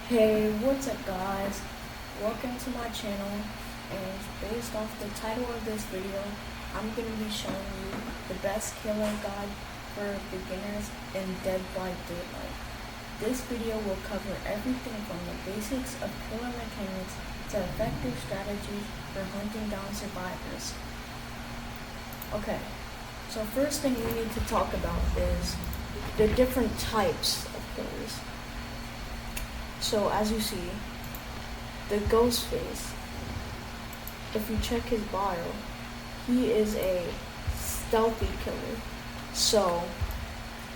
Hey, what's up guys? Welcome to my channel, and based off the title of this video, I'm going to be showing you the best killer guide for beginners in Dead by Daylight. This video will cover everything from the basics of killer mechanics to effective strategies for hunting down survivors. Okay, so first thing we need to talk about is the different types of killers. So as you see, the Ghostface, if you check his bio, he is a stealthy killer. So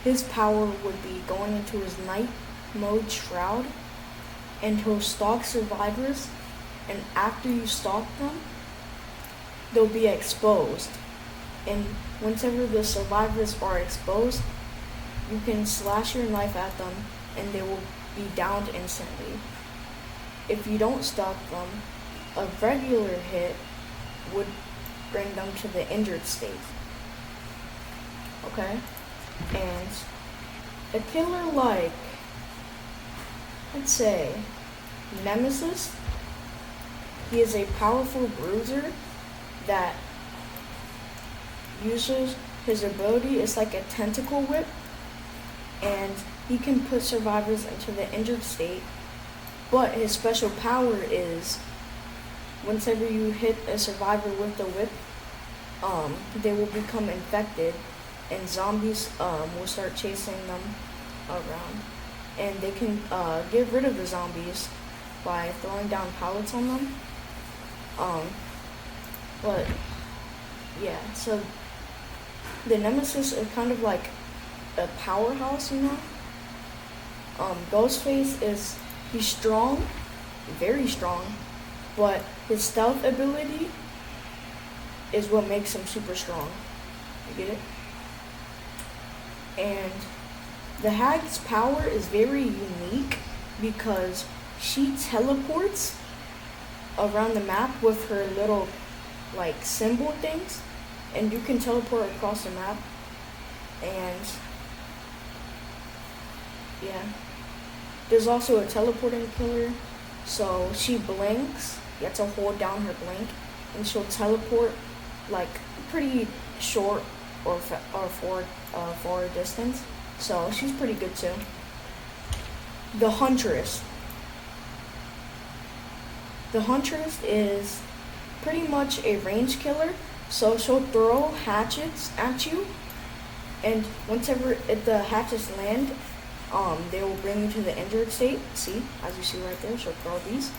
his power would be going into his night mode shroud, and he'll stalk survivors, and after you stalk them, they'll be exposed. And whenever the survivors are exposed, you can slash your knife at them and they will be downed instantly. If you don't stalk them, a regular hit would bring them to the injured state. Okay? And a killer like, let's say, Nemesis, he is a powerful bruiser that uses his ability, it's like a tentacle whip, and he can put survivors into the injured state, but his special power is whenever you hit a survivor with the whip, they will become infected and zombies will start chasing them around. And they can get rid of the zombies by throwing down pallets on them. But yeah, so the Nemesis is kind of like a powerhouse, you know? Ghostface he's strong, very strong, but his stealth ability is what makes him super strong. You get it? And the Hag's power is very unique because she teleports around the map with her little like symbol things, and you can teleport across the map. And yeah, there's also a teleporting killer, so she blinks, you have to hold down her blink, and she'll teleport like pretty short or for a distance, so she's pretty good too. The Huntress is pretty much a range killer, so she'll throw hatchets at you, and whenever the hatchets land, they will bring you to the injured state. See, as you see right there, she'll throw these,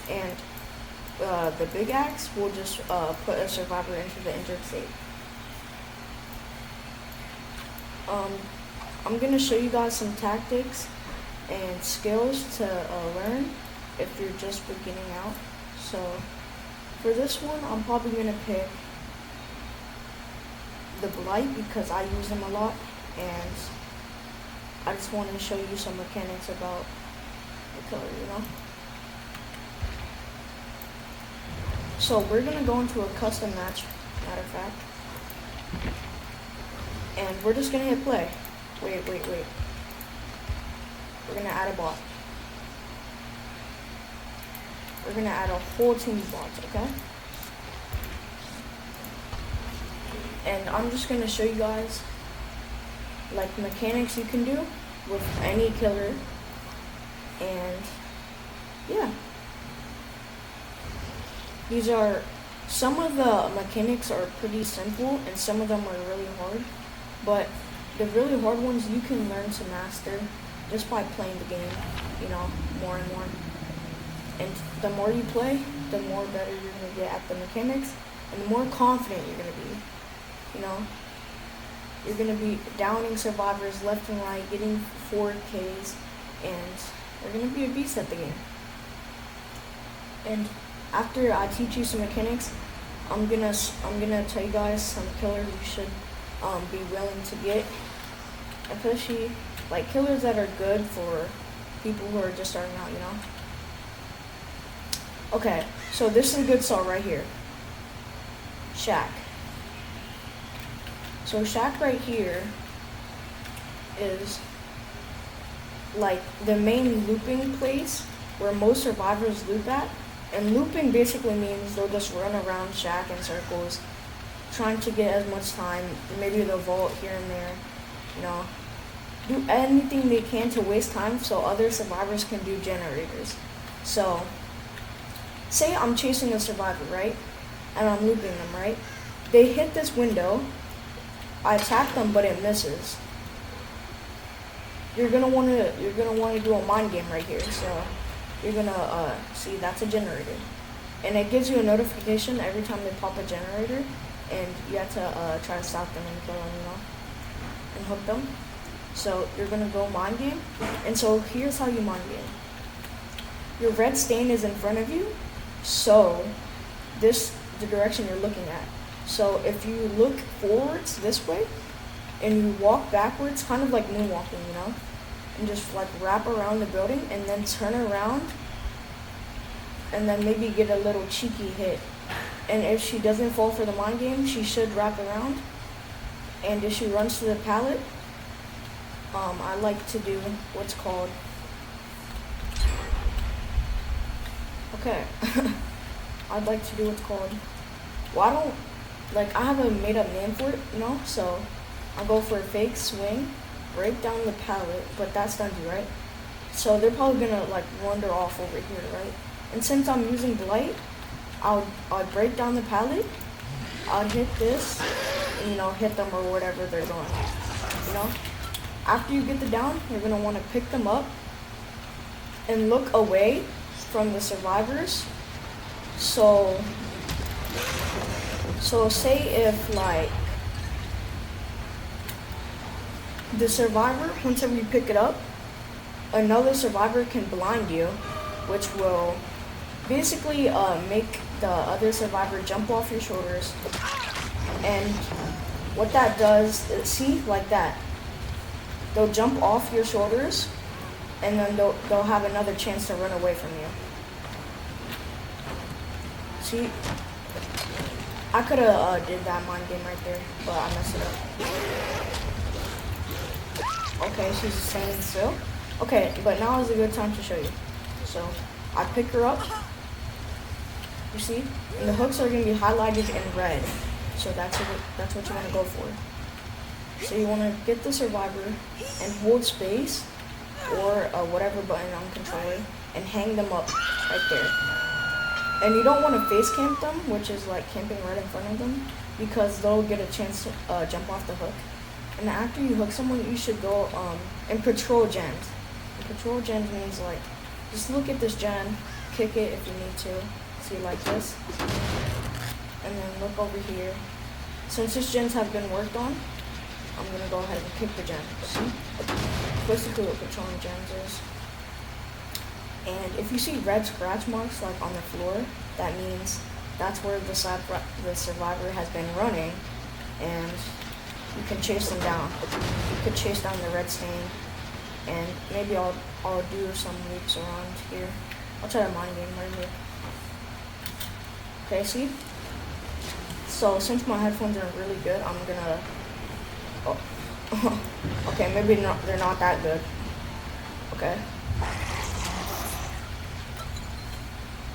and the big axe will just put a survivor into the injured state. I'm gonna show you guys some tactics and skills to learn if you're just beginning out. So for this one, I'm probably gonna pick the Blight because I use them a lot, and I just wanted to show you some mechanics about the killer, you know? So we're gonna go into a custom match, matter of fact. And we're just gonna hit play. Wait. We're gonna add a bot. We're gonna add a whole team of bots, okay? And I'm just gonna show you guys like mechanics you can do with any killer, and yeah, some of the mechanics are pretty simple and some of them are really hard, but the really hard ones you can learn to master just by playing the game, you know, more and more. And the more you play, the more better you're gonna get at the mechanics, and the more confident you're gonna be, you know. You're going to be downing survivors left and right, getting 4Ks, and you're going to be a beast at the game. And after I teach you some mechanics, I'm gonna tell you guys some killers you should be willing to get, especially like killers that are good for people who are just starting out, you know. Okay, so this is a good start right here. Shack. So Shack right here is like the main looping place where most survivors loop at. And looping basically means they'll just run around shack in circles, trying to get as much time. Maybe they'll vault here and there, you know, do anything they can to waste time so other survivors can do generators. So, say I'm chasing a survivor, right? And I'm looping them, right? They hit this window, I attack them, but it misses. You're gonna wanna do a mind game right here. So you're gonna see that's a generator, and it gives you a notification every time they pop a generator, and you have to try to stop them and kill them, you know, and hook them. So you're gonna go mind game, and so here's how you mind game. Your red stain is in front of you, so this the direction you're looking at. So if you look forwards this way, and you walk backwards, kind of like moonwalking, you know, and just like wrap around the building, and then turn around, and then maybe get a little cheeky hit. And if she doesn't fall for the mind game, she should wrap around. And if she runs to the pallet, I like to do what's called, okay, I'd like to do what's called, well, I have a made up name for it, you know, so I'll go for a fake swing, break down the pallet, but that stuns you, right? So they're probably gonna like wander off over here, right? And since I'm using Blight, I'll break down the pallet, I'll hit this, and, you know, hit them or whatever they're doing, you know? After you get the down, you're gonna wanna pick them up and look away from the survivors. So say if like the survivor, whenever you pick it up, another survivor can blind you, which will basically make the other survivor jump off your shoulders. And what that does is, see, like that, they'll jump off your shoulders, and then they'll have another chance to run away from you. See, I could have did that mind game right there, but I messed it up. Okay, she's standing still. Okay, but now is a good time to show you. So I pick her up. You see, and the hooks are gonna be highlighted in red. So that's what you want to go for. So you want to get the survivor and hold space or whatever button on controller and hang them up right there. And you don't want to face camp them, which is like camping right in front of them, because they'll get a chance to jump off the hook. And after you hook someone, you should go and patrol gens. And patrol gens means like, just look at this gen, kick it if you need to, see like this, and then look over here. Since these gens have been worked on, I'm gonna go ahead and kick the gen. See? Basically what patrolling gens is. And if you see red scratch marks like on the floor, that means that's where the survivor has been running, and you can chase them down. You could chase down the red stain, and maybe I'll do some loops around here. I'll try to mind game right here. Okay, see? So since my headphones are really good, I'm gonna, okay, maybe they're not that good. Okay.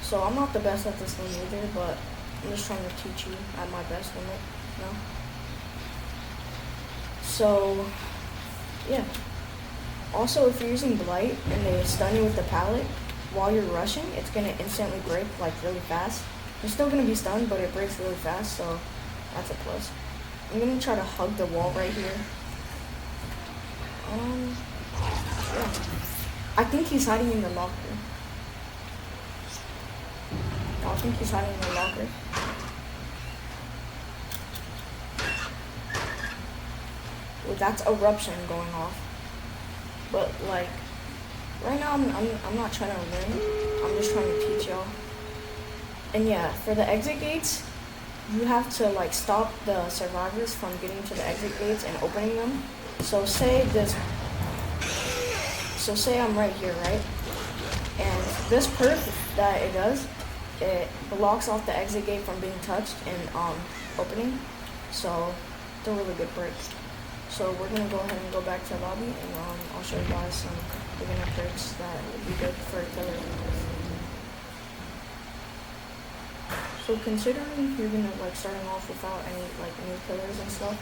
So I'm not the best at this game either, but I'm just trying to teach you at my best limit, you know? So, yeah. Also, if you're using Blight and they stun you with the pallet, while you're rushing, it's going to instantly break, like, really fast. You're still going to be stunned, but it breaks really fast, so that's a plus. I'm going to try to hug the wall right here. Yeah. I think he's hiding in the locker. I think he's hiding in the locker. Well, that's eruption going off. But like, right now I'm not trying to win. I'm just trying to teach y'all. And yeah, for the exit gates, you have to like stop the survivors from getting to the exit gates and opening them. So say I'm right here, right? And this perk that it does, it blocks off the exit gate from being touched and opening. So it's a really good perk. So we're gonna go ahead and go back to the lobby, and I'll show you guys some beginner perks that would be good for killer. So considering you're gonna like starting off without any like new killers and stuff,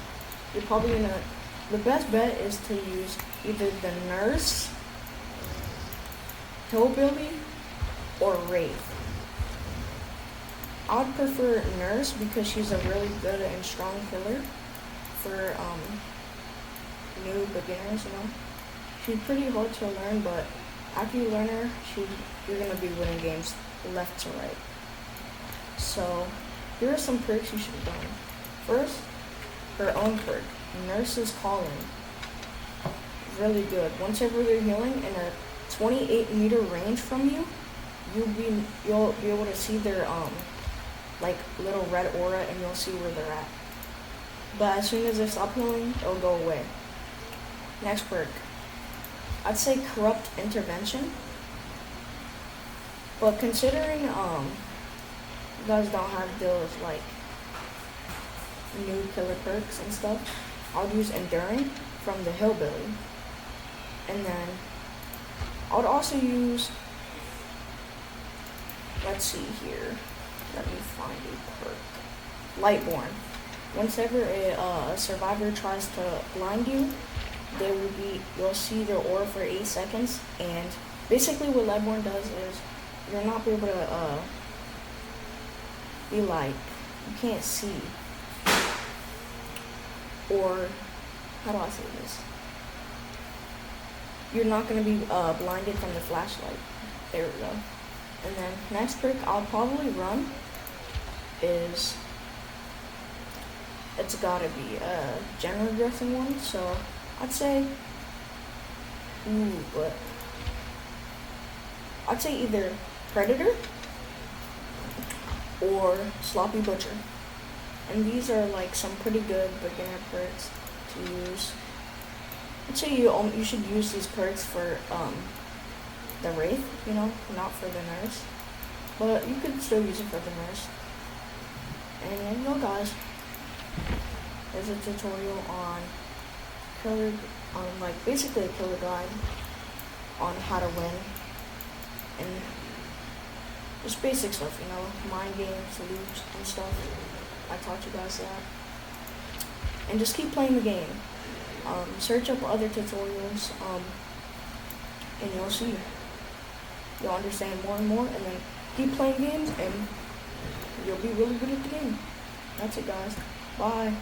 you're probably gonna, the best bet is to use either the Nurse, Hillbilly, or Wraith. I'd prefer Nurse because she's a really good and strong killer for new beginners, you know. She's pretty hard to learn, but after you learn her, you're gonna be winning games left to right. So here are some perks you should have done. First, her own perk, Nurse's Calling. Really good. Once ever they're healing in a 28-meter range from you, you'll be able to see their like little red aura, and you'll see where they're at. But as soon as they stop healing, it'll go away. Next perk, I'd say Corrupt Intervention. But considering you guys don't have those like new killer perks and stuff, I'll use Enduring from the Hillbilly. And then I would also use, let's see here, let me find a perk. Lightborn. Whenever a survivor tries to blind you, you'll see their aura for 8 seconds, and basically what Lightborn does is you're not able to be like, you can't see, or how do I say this? You're not going to be blinded from the flashlight. There we go. And then next perk I'll probably run is, it's gotta be a general dressing one, so I'd say, I'd say either Predator or Sloppy Butcher. And these are like some pretty good beginner perks to use. I'd say you should use these perks for the Wraith, you know, not for the Nurse. But you could still use it for the Nurse. And there you go, guys. There's a tutorial on killer, like basically a killer guide on how to win, and just basic stuff, you know, mind games, loops, and stuff. I taught you guys that. And just keep playing the game. Search up other tutorials, and you'll see. You'll understand more and more, and then keep playing games, and you'll be really good at the game. That's it, guys. Bye.